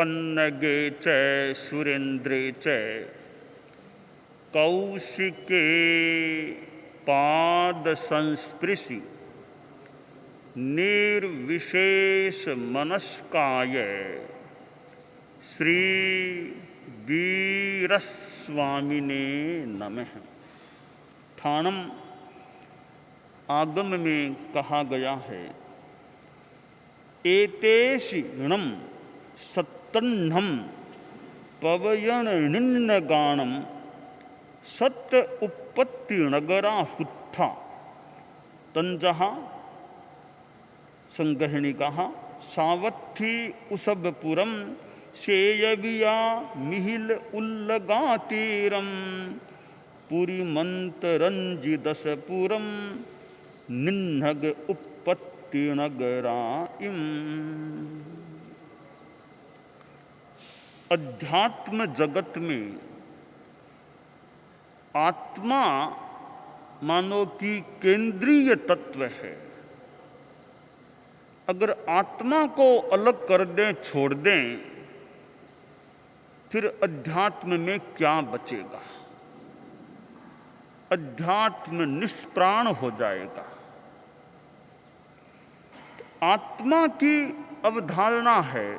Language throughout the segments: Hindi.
पन्नगे च सुरेन्द्रे च कौशिके पाद संस्पृशि निर्विशेष मनस्काय श्री वीरस्वामिने नमः। ठाणम आगम में कहा गया है, एतेषि णम सत्तन्नम पवयन निन्नगाणम सत्य उपत्ति नगरा हुत्था तंजहा संगहणी कहा सावत्थी उसबपुरम शेयविया मिहिल उल्लगातीरम पुरी मंतरंजिदसपुरम निन्नग उपत्ति नगराइम। अध्यात्म जगत में आत्मा मानो कि केंद्रीय तत्व है। अगर आत्मा को अलग कर दें, छोड़ दें, फिर अध्यात्म में क्या बचेगा? अध्यात्म निष्प्राण हो जाएगा। आत्मा की अवधारणा है,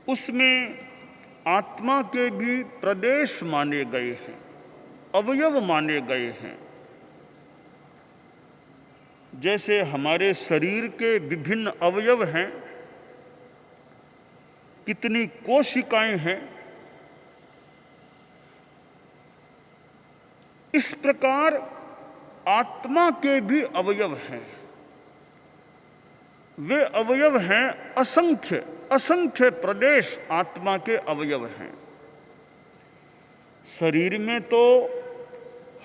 उसमें आत्मा के भी प्रदेश माने गए हैं, अवयव माने गए हैं। जैसे हमारे शरीर के विभिन्न अवयव हैं, कितनी कोशिकाएं हैं, इस प्रकार आत्मा के भी अवयव हैं। वे अवयव हैं असंख्य, असंख्य प्रदेश आत्मा के अवयव हैं। शरीर में तो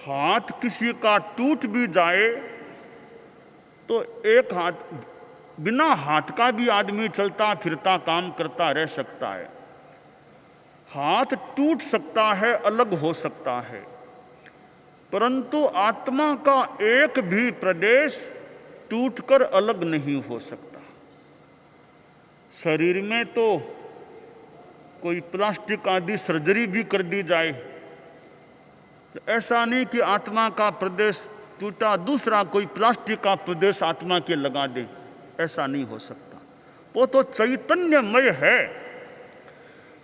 हाथ किसी का टूट भी जाए तो एक हाथ, बिना हाथ का भी आदमी चलता फिरता काम करता रह सकता है। हाथ टूट सकता है, अलग हो सकता है, परंतु आत्मा का एक भी प्रदेश टूटकर अलग नहीं हो सकता। शरीर में तो कोई प्लास्टिक आदि सर्जरी भी कर दी जाए, तो ऐसा नहीं कि आत्मा का प्रदेश टूटा दूसरा कोई प्लास्टिक का प्रदेश आत्मा के लगा दे, ऐसा नहीं हो सकता। वो तो चैतन्यमय है।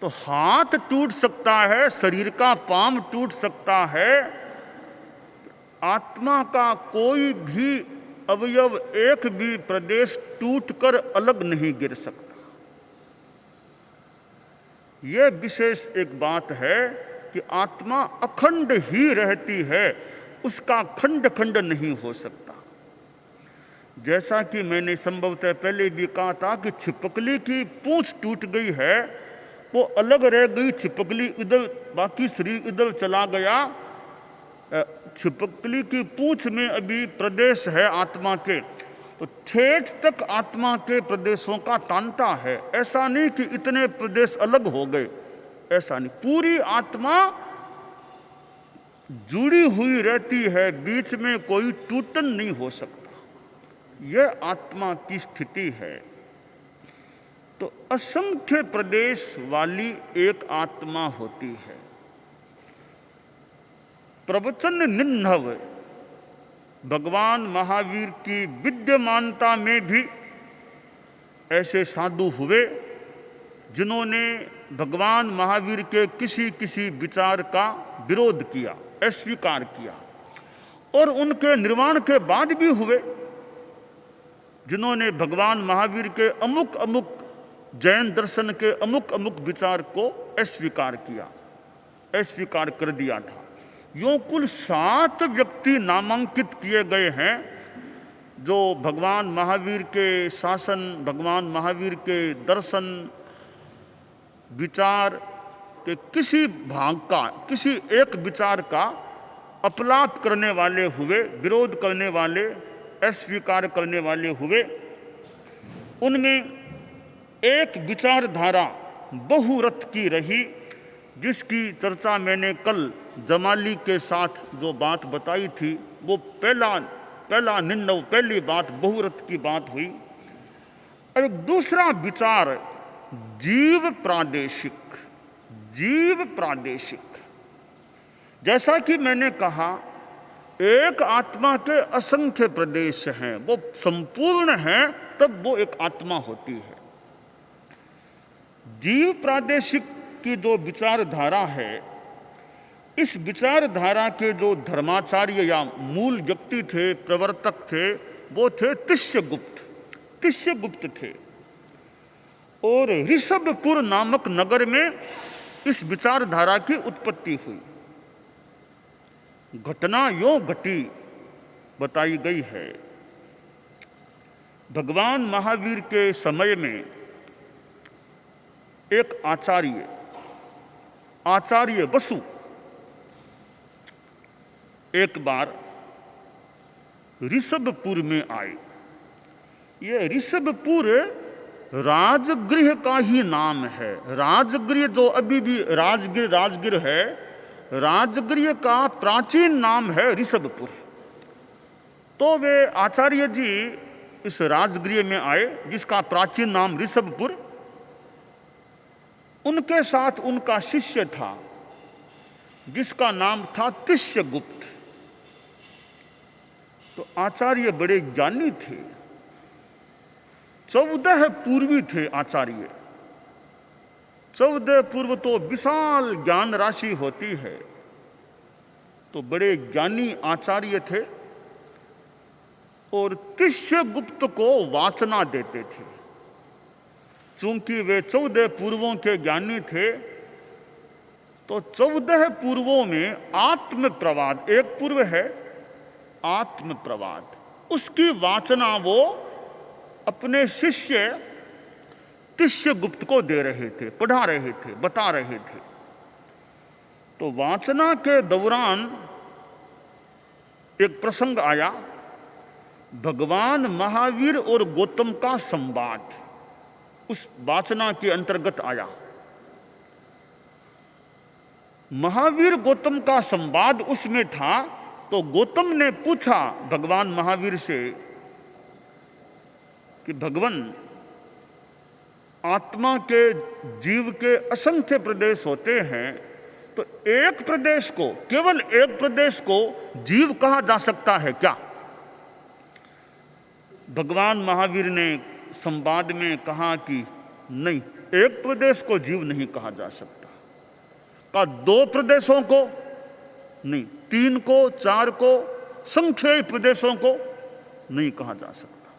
तो हाथ टूट सकता है, शरीर का पांव टूट सकता है, आत्मा का कोई भी अवयव, एक भी प्रदेश टूटकर अलग नहीं गिर सकता। यह विशेष एक बात है कि आत्मा अखंड ही रहती है, उसका खंड खंड नहीं हो सकता। जैसा कि मैंने संभवतः पहले भी कहा था कि छिपकली की पूंछ टूट गई है, वो अलग रह गई, छिपकली इधर, बाकी शरीर इधर चला गया। छिपकली की पूंछ में अभी प्रदेश है आत्मा के, तो ठेठ तक आत्मा के प्रदेशों का तांता है। ऐसा नहीं कि इतने प्रदेश अलग हो गए, ऐसा नहीं। पूरी आत्मा जुड़ी हुई रहती है, बीच में कोई टूटन नहीं हो सकता। यह आत्मा की स्थिति है। तो असंख्य प्रदेश वाली एक आत्मा होती है। प्रवचन निन्नव, भगवान महावीर की विद्यमानता में भी ऐसे साधु हुए जिन्होंने भगवान महावीर के किसी किसी विचार का विरोध किया, अस्वीकार किया, और उनके निर्वाण के बाद भी हुए जिन्होंने भगवान महावीर के अमुक अमुक जैन दर्शन के अमुक अमुक विचार को अस्वीकार किया, अस्वीकार कर दिया था। यूं कुल 7 व्यक्ति नामांकित किए गए हैं जो भगवान महावीर के शासन, भगवान महावीर के दर्शन, विचार के किसी भाग का, किसी एक विचार का अपलाप करने वाले हुए, विरोध करने वाले, अस्वीकार करने वाले हुए। उनमें एक विचारधारा बहुरथ की रही, जिसकी चर्चा मैंने कल जमाली के साथ जो बात बताई थी, वो पहला निन्नव, पहली बात बहुरथ की बात हुई। एक दूसरा विचार जीव प्रादेशिक। जीव प्रादेशिक, जैसा कि मैंने कहा, एक आत्मा के असंख्य प्रदेश हैं, वो संपूर्ण हैं तब वो एक आत्मा होती है। जीव प्रादेशिक की जो विचारधारा है, इस विचारधारा के जो धर्माचार्य या मूल व्यक्ति थे, प्रवर्तक थे, वो थे तिष्यगुप्त। तिष्यगुप्त थे और ऋषभपुर नामक नगर में इस विचारधारा की उत्पत्ति हुई। घटना यों घटी बताई गई है। भगवान महावीर के समय में एक आचार्य वसु एक बार ऋषभपुर में आए। ये ऋषभपुर राजगृह का ही नाम है। राजगृह जो अभी भी राजगृह है, राजगृह का प्राचीन नाम है ऋषभपुर। तो वे आचार्य जी इस राजगृह में आए जिसका प्राचीन नाम ऋषभपुर। उनके साथ उनका शिष्य था जिसका नाम था तिष्यगुप्त। तो आचार्य बड़े ज्ञानी थे, 14 पूर्वी थे आचार्य। 14 पूर्व तो विशाल ज्ञान राशि होती है। तो बड़े ज्ञानी आचार्य थे और तिष्यगुप्त को वाचना देते थे। चूंकि वे 14 पूर्वों के ज्ञानी थे, तो 14 पूर्वों में आत्मप्रवाद, एक पूर्व है आत्मप्रवाद, उसकी वाचना वो अपने शिष्य तिष्यगुप्त को दे रहे थे, पढ़ा रहे थे, बता रहे थे। तो वाचना के दौरान एक प्रसंग आया, भगवान महावीर और गौतम का संवाद उस वाचना के अंतर्गत आया। महावीर गौतम का संवाद उसमें था। तो गौतम ने पूछा भगवान महावीर से कि भगवान, आत्मा के जीव के असंख्य प्रदेश होते हैं, तो एक प्रदेश को, केवल एक प्रदेश को जीव कहा जा सकता है क्या? भगवान महावीर ने संवाद में कहा कि नहीं, एक प्रदेश को जीव नहीं कहा जा सकता। कहा 2 प्रदेशों को नहीं, 3 को, 4 को, संख्य प्रदेशों को नहीं कहा जा सकता।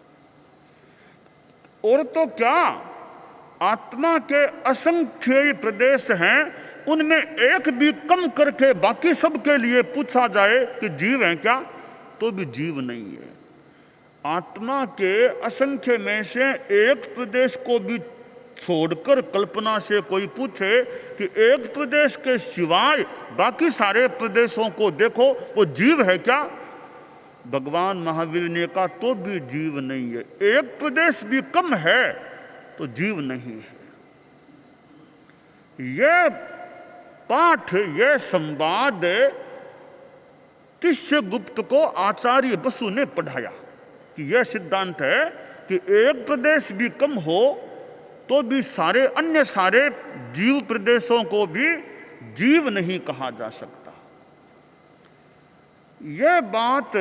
और तो क्या, आत्मा के असंख्य प्रदेश हैं, उनमें एक भी कम करके बाकी सब के लिए पूछा जाए कि जीव है क्या, तो भी जीव नहीं है। आत्मा के असंख्य में से एक प्रदेश को भी छोड़कर कल्पना से कोई पूछे कि एक प्रदेश के सिवाय बाकी सारे प्रदेशों को देखो, वो जीव है क्या? भगवान महावीर ने कहा तो भी जीव नहीं है। एक प्रदेश भी कम है तो जीव नहीं है। यह पाठ, यह संवाद तिष्यगुप्त को आचार्य वसु ने पढ़ाया कि यह सिद्धांत है कि एक प्रदेश भी कम हो तो भी सारे अन्य सारे जीव प्रदेशों को भी जीव नहीं कहा जा सकता। यह बात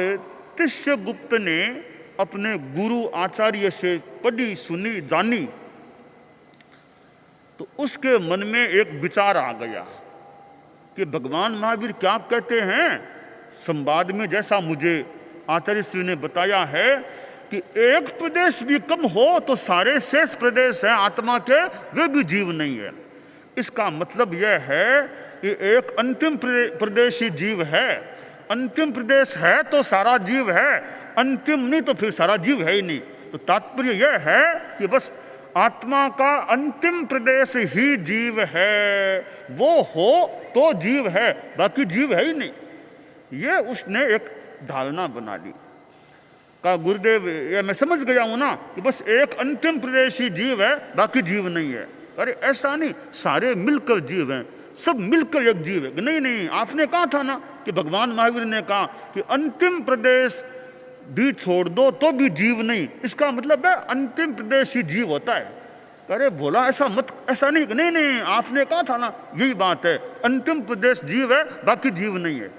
तिष्यगुप्त ने अपने गुरु आचार्य से पढ़ी, सुनी, जानी। तो उसके मन में एक विचार आ गया कि भगवान महावीर क्या कहते हैं संवाद में, जैसा मुझे आचार्य श्री ने बताया है कि एक प्रदेश भी कम हो तो सारे शेष प्रदेश हैं आत्मा के, वे भी जीव नहीं है। इसका मतलब यह है कि एक अंतिम प्रदेश ही जीव है। अंतिम प्रदेश है तो सारा जीव है, अंतिम नहीं तो फिर सारा जीव है ही नहीं। तो तात्पर्य यह है कि बस आत्मा का अंतिम प्रदेश ही जीव है, वो हो तो जीव है, बाकी जीव है ही नहीं। ये उसने एक धारणा बना ली। कहा गुरुदेव, ये मैं समझ गया हूं ना कि बस एक अंतिम प्रदेशी जीव है, बाकी जीव नहीं है। अरे ऐसा नहीं, सारे मिलकर जीव हैं, सब मिलकर एक जीव है। नहीं नहीं, आपने कहा था ना कि भगवान महावीर ने कहा कि अंतिम प्रदेश भी छोड़ दो तो भी जीव नहीं, इसका मतलब है अंतिम प्रदेश ही जीव होता है। अरे बोला ऐसा मत, ऐसा नहीं, नहीं नहीं आपने कहा था ना, यही बात है, अंतिम प्रदेश जीव है, बाकी जीव नहीं है।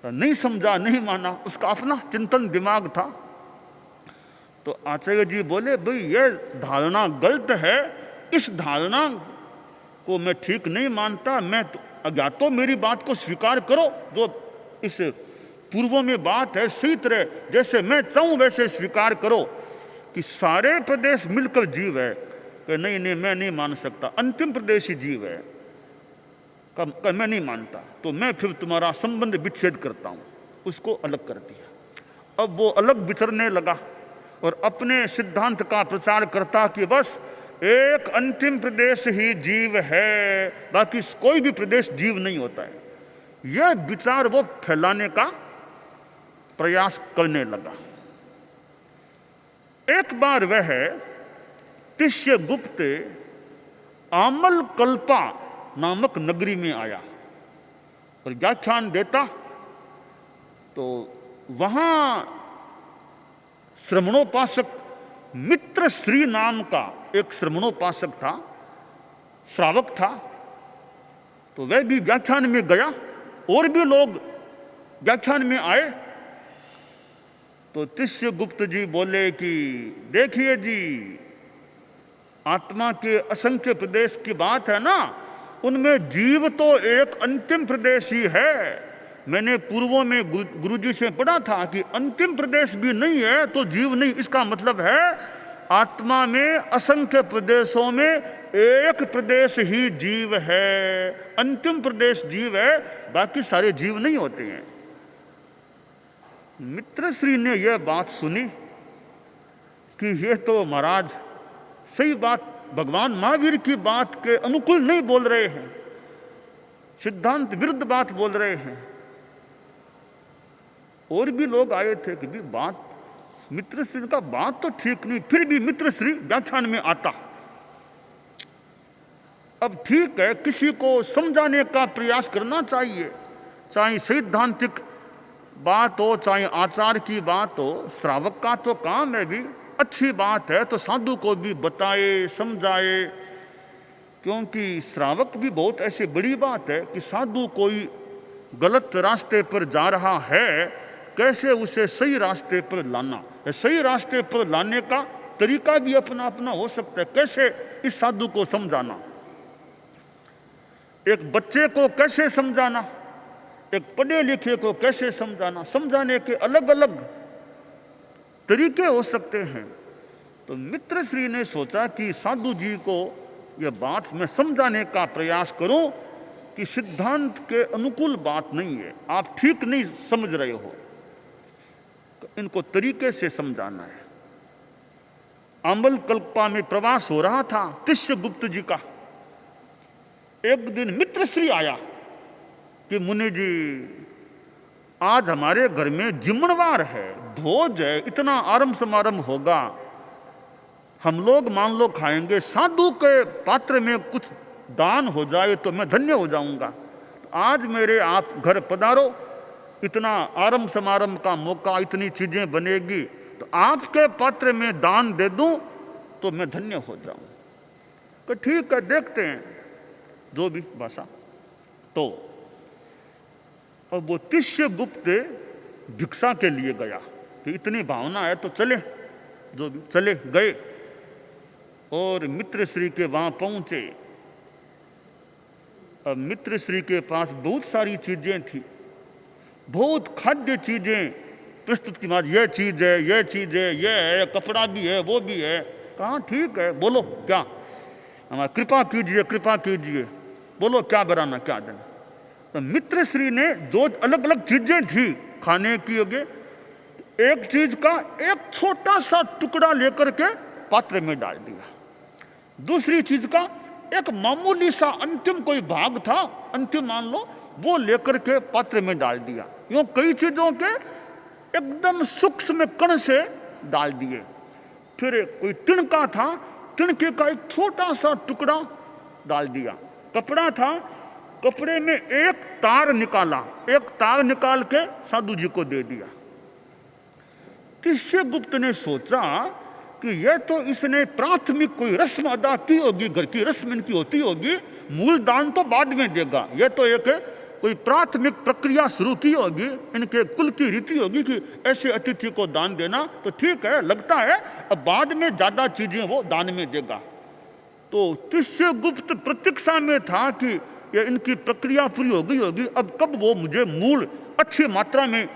नहीं समझा, नहीं माना, उसका अपना चिंतन दिमाग था। तो आचार्य जी बोले भाई ये धारणा गलत है, इस धारणा को मैं ठीक नहीं मानता, मैं या तो मेरी बात को स्वीकार करो, जो इस पूर्वों में बात है सही तरह जैसे मैं चाहूं वैसे स्वीकार करो कि सारे प्रदेश मिलकर जीव है। कि नहीं नहीं मैं नहीं मान सकता, अंतिम प्रदेश ही जीव है, का मैं नहीं मानता, तो मैं फिर तुम्हारा संबंध विच्छेद करता हूं। उसको अलग कर दिया। अब वो अलग विचरने लगा और अपने सिद्धांत का प्रचार करता कि बस एक अंतिम प्रदेश ही जीव है, बाकी कोई भी प्रदेश जीव नहीं होता है। यह विचार वो फैलाने का प्रयास करने लगा। एक बार वह तिष्यगुप्त आमल कल्पा नामक नगरी में आया और व्याख्यान देता। तो वहां श्रमणोपासक मित्रश्री नाम का एक श्रमणोपासक था, श्रावक था। तो वह भी व्याख्यान में गया, और भी लोग व्याख्यान में आए। तो तिष्यगुप्त जी बोले कि देखिए जी, आत्मा के असंख्य प्रदेश की बात है ना, उनमें जीव तो एक अंतिम प्रदेश ही है। मैंने पूर्वों में गुरुजी से पढ़ा था कि अंतिम प्रदेश भी नहीं है तो जीव नहीं। इसका मतलब है आत्मा में असंख्य प्रदेशों में एक प्रदेश ही जीव है, अंतिम प्रदेश जीव है, बाकी सारे जीव नहीं होते हैं। मित्रश्री ने यह बात सुनी कि यह तो महाराज सही बात, भगवान महावीर की बात के अनुकूल नहीं बोल रहे हैं, सिद्धांत विरुद्ध बात बोल रहे हैं। और भी लोग आए थे कि भी बात मित्रश्री का बात तो ठीक नहीं, फिर भी मित्रश्री व्याख्यान में आता। अब ठीक है, किसी को समझाने का प्रयास करना चाहिए, चाहे सैद्धांतिक बात हो चाहे आचार की बात हो। श्रावक का तो काम है भी, अच्छी बात है तो साधु को भी बताए समझाए, क्योंकि श्रावक भी बहुत ऐसी बड़ी बात है कि साधु कोई गलत रास्ते पर जा रहा है, कैसे उसे सही रास्ते पर लाना है। सही रास्ते पर लाने का तरीका भी अपना अपना हो सकता है। कैसे इस साधु को समझाना, एक बच्चे को कैसे समझाना, एक पढ़े लिखे को कैसे समझाना, समझाने के अलग अलग तरीके हो सकते हैं। तो मित्रश्री ने सोचा कि साधु जी को यह बात मैं समझाने का प्रयास करूं कि सिद्धांत के अनुकूल बात नहीं है, आप ठीक नहीं समझ रहे हो, तो इनको तरीके से समझाना है। अमल कल्पा में प्रवास हो रहा था तिष्यगुप्त जी का। एक दिन मित्रश्री आया कि मुनि जी आज हमारे घर में जिम्मनवार है, भोज है, इतना आरंभ समारंभ होगा, हम लोग मान लो खाएंगे, साधु के पात्र में कुछ दान हो जाए तो मैं धन्य हो जाऊंगा। आज मेरे आप घर पधारो, इतना आरंभ समारंभ का मौका, इतनी चीजें बनेगी, तो आपके पात्र में दान दे दूं तो मैं धन्य हो जाऊं। तो ठीक है, देखते हैं जो भी भाषा। तो अब वो तिष्यगुप्त भिक्षा के लिए गया कि इतनी भावना है तो चले, जो भी चले गए और मित्रश्री के वहां पहुंचे। अब मित्रश्री के पास बहुत सारी चीजें थी, बहुत खाद्य चीजें प्रस्तुत की। बात यह चीज है, यह चीज है, यह है, कपड़ा भी है, वो भी है। कहा ठीक है, बोलो क्या, हमारा कृपा कीजिए, कृपा कीजिए, बोलो क्या बनाना क्या देना। तो मित्रश्री ने जो अलग अलग चीजें थी खाने की, एक चीज का एक छोटा सा टुकड़ा लेकर के पात्र में डाल दिया, दूसरी चीज का एक मामूली सा अंतिम कोई भाग था, अंतिम मान लो, वो लेकर के पात्र में डाल दिया। यूं कई चीजों के एकदम सूक्ष्म कण से डाल दिए। फिर कोई तिनका था, तिनके का एक छोटा सा टुकड़ा डाल दिया। कपड़ा था, कपड़े में एक तार निकाला, एक तार निकाल के साधु जी को दे दिया। तिष्यगुप्त ने सोचा कि यह तो इसने प्राथमिक कोई रस्म अदा की होगी, घर की रस्म इनकी होती होगी, मूल दान तो बाद में देगा। यह तो एक कोई प्राथमिक प्रक्रिया शुरू की होगी, इनके कुल की रीति होगी कि ऐसे अतिथि को दान देना, तो ठीक है, लगता है अब बाद में ज्यादा चीजें वो दान में देगा। तो तिष्यगुप्त प्रतीक्षा में था कि ये इनकी प्रक्रिया पूरी हो गई होगी, अब कब वो मुझे मूल अच्छी मात्रा में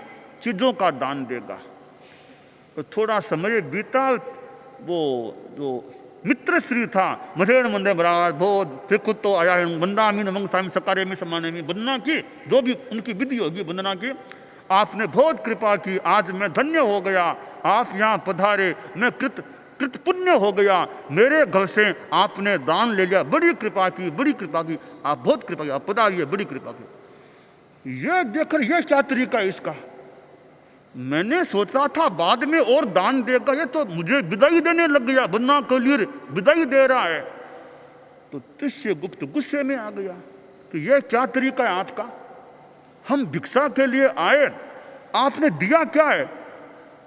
चीजों का दान देगा। तो थोड़ा समय बीता, वो जो मित्र श्री था, मधेड़ मंदे महाराज बहुत फिकुत तो आया है, वंदा मीन मंग स्वामी सकारे में समाने में वंदना की, जो भी उनकी विधि होगी वंदना की। आपने बहुत कृपा की, आज मैं धन्य हो गया, आप यहाँ पधारे, मैं कृत पुण्य हो गया, मेरे घर से आपने दान ले लिया, बड़ी कृपा की, बड़ी कृपा की, आप बहुत कृपा की, आप पधारिए, बड़ी कृपा की। यह देखकर यह क्या तरीका है इसका, मैंने सोचा था बाद में और दान देगा, ये तो मुझे विदाई देने लग गया, वरना के लिए विदाई दे रहा है। तो तिष्यगुप्त गुस्से में आ गया कि यह क्या तरीका है आपका, हम भिक्षा के लिए आए, आपने दिया क्या है,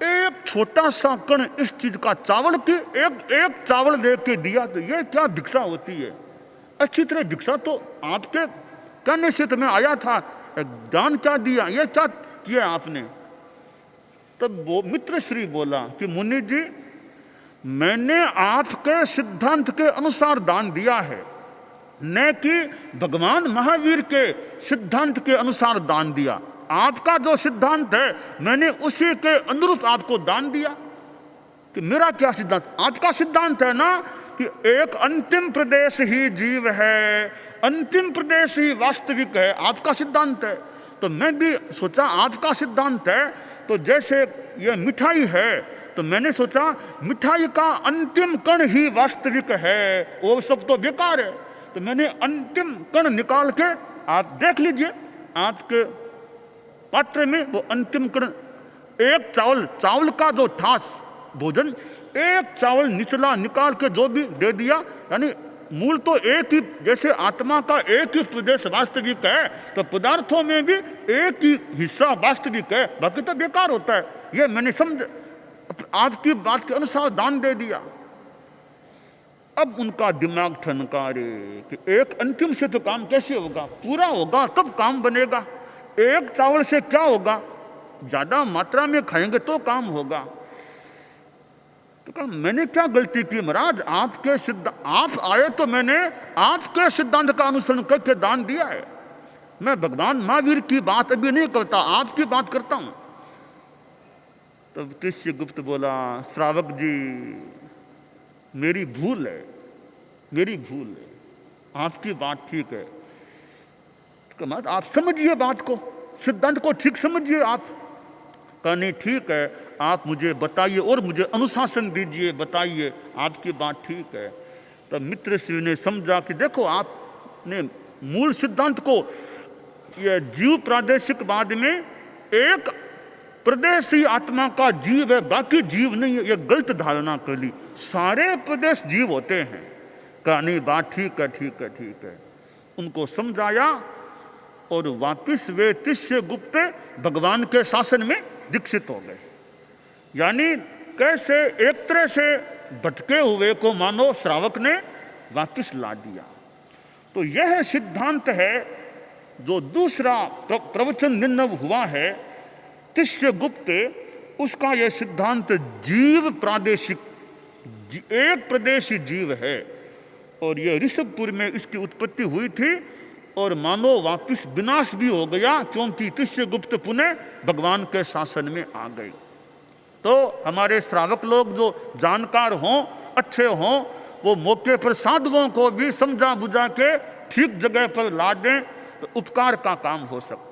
एक छोटा सा कण इस चीज का, चावल की एक चावल दे के दिया, तो यह क्या भिक्षा होती है। अच्छी तरह भिक्षा तो आपके कहने से तो मैं आया था, दान क्या दिया, यह क्या किया आपने। तब वो मित्र श्री बोला कि मुनि जी, मैंने आपके सिद्धांत के अनुसार दान दिया है, न कि भगवान महावीर के सिद्धांत के अनुसार दान दिया। आपका जो सिद्धांत है मैंने उसी के अनुरूप आपको दान दिया। कि मेरा क्या सिद्धांत, आपका सिद्धांत है ना कि एक अंतिम प्रदेश ही जीव है, अंतिम प्रदेश ही वास्तविक है, आपका सिद्धांत है। तो मैं भी सोचा आपका सिद्धांत है, तो जैसे यह मिठाई है, तो मैंने सोचा मिठाई का अंतिम कण ही वास्तविक है, वो सब तो बेकार है। तो मैंने अंतिम कण निकाल के, आप देख लीजिए आपके पात्र में वो अंतिम कण, एक चावल का जो ठास भोजन, एक चावल निचला निकाल के जो भी दे दिया, यानी मूल तो एक ही, जैसे आत्मा का एक ही प्रदेश वास्तविक है, तो पदार्थों में भी एक ही हिस्सा वास्तविक है, बाकी तो बेकार होता है। ये मैंने समझ आपकी बात के अनुसार दान दे दिया। अब उनका दिमाग ठनका रे कि एक अंतिम से तो काम कैसे होगा, पूरा होगा तब काम बनेगा, एक चावल से क्या होगा, ज्यादा मात्रा में खाएंगे तो काम होगा। तो कहा मैंने क्या गलती की महाराज, आपके आप आए तो मैंने आपके सिद्धांत का अनुसरण करके दान दिया है, मैं भगवान महावीर की बात अभी नहीं करता, आपकी बात करता हूं। तब तिष्यगुप्त बोला, श्रावक जी मेरी भूल है, मेरी भूल है, आपकी बात ठीक है। तो आप समझिए बात को, सिद्धांत को ठीक समझिए आप। कहने ठीक है, आप मुझे बताइए और मुझे अनुशासन दीजिए, बताइए, आपकी बात ठीक है। तब मित्र श्री ने समझा कि देखो आपने मूल सिद्धांत को, यह जीव प्रादेशिकवाद में एक प्रदेश ही आत्मा का जीव है, बाकी जीव नहीं है, यह गलत धारणा कर ली, सारे प्रदेश जीव होते हैं। कहा नहीं बात ठीक है, ठीक है, ठीक है। उनको समझाया और वापिस वे तिष्यगुप्त भगवान के शासन में दीक्षित हो गए। यानी कैसे एक तरह से भटके हुए को मानो श्रावक ने वापिस ला दिया। तो यह सिद्धांत है जो दूसरा प्रवचन निर्णय हुआ है तिष्यगुप्त, उसका यह सिद्धांत जीव प्रादेशिक, एक प्रदेशी जीव है, और यह ऋषभपुर में इसकी उत्पत्ति हुई थी और मानो वापिस विनाश भी हो गया, क्योंकि तिष्यगुप्त पुनः भगवान के शासन में आ गए। तो हमारे श्रावक लोग जो जानकार हों, अच्छे हों, वो मौके पर साधुओं को भी समझा बुझा के ठीक जगह पर ला दें, तो उपकार का काम हो सकता है।